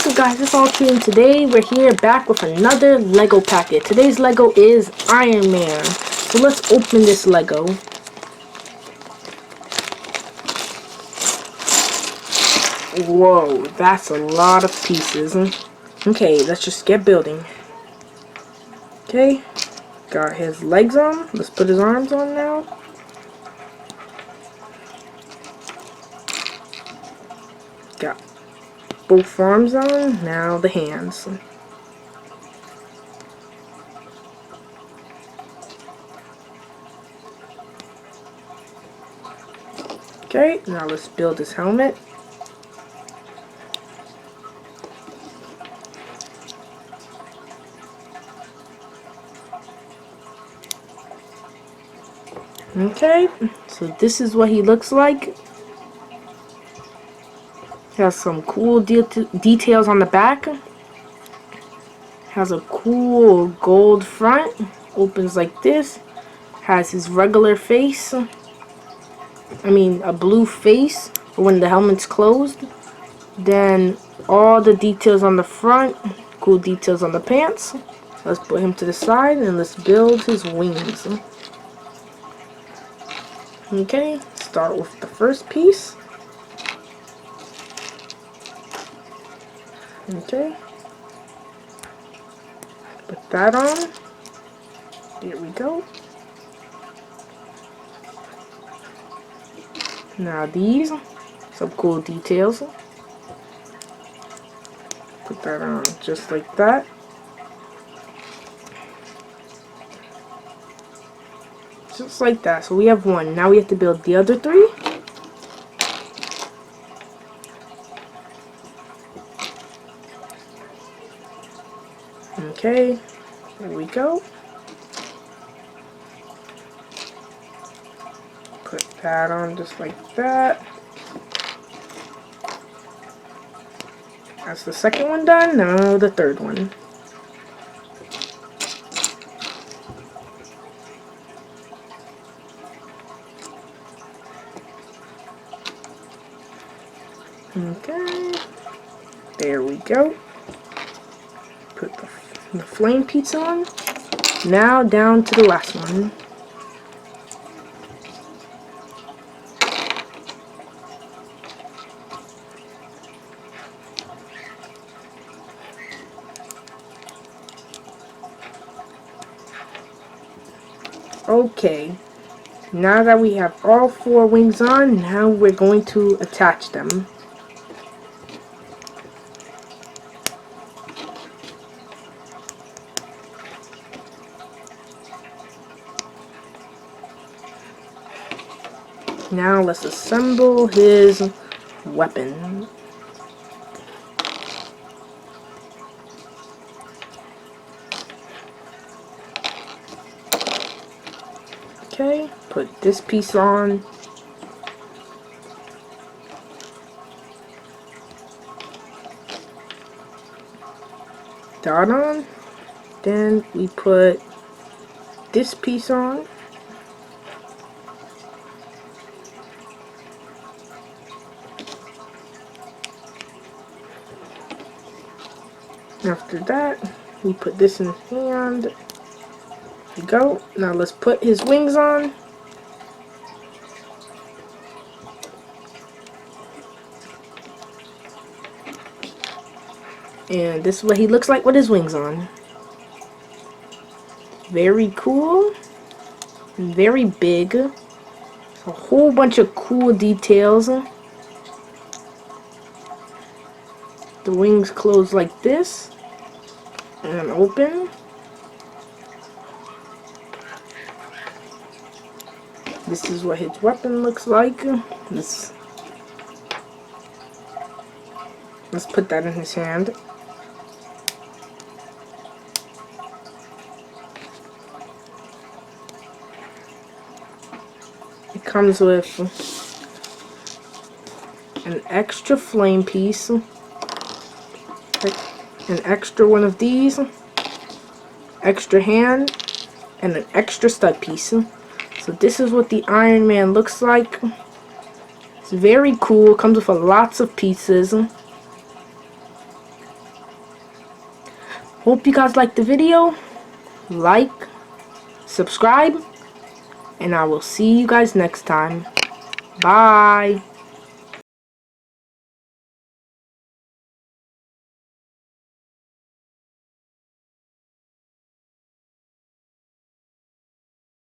up guys, it's all Tree, and today we're here back with another Lego packet. Today's Lego is Iron Man. So let's open this Lego. Whoa, that's a lot of pieces. Okay, let's just get building. Okay, got his legs on. Let's put his arms on now. Got both arms on, now the hands. Okay, now let's build his helmet. Okay, so this is what he looks like. Has some cool details on the back. Has a cool gold front. Opens like this. Has his regular face. I mean, a blue face when the helmet's closed. Then all the details on the front. Cool details on the pants. Let's put him to the side and let's build his wings. Okay, start with the first piece. Okay, put that on. There we go. Now these, some cool details. Put that on just like that. Just like that. So we have one. Now we have to build the other three. Okay, there we go. Put that on just like that. That's the second one done. Now the third one. Okay, there we go. Put the flame piece on. Now down to the last one. Okay, now that we have all four wings on, now we're going to attach them. Now let's assemble his weapon. Okay, put this piece on. Dot on. Then we put this piece on. After that, we put this in his hand. There we go. Now let's put his wings on. And this is what he looks like with his wings on. Very cool. And very big. A whole bunch of cool details. The wings close like this. And open. This is what his weapon looks like. Let's put that in his hand. It comes with an extra flame piece, an extra one of these, extra hand, and an extra stud piece. So this is what the Iron Man looks like. It's very cool. Comes with lots of pieces. Hope you guys liked the video. Like, subscribe, and I will see you guys next time. Bye.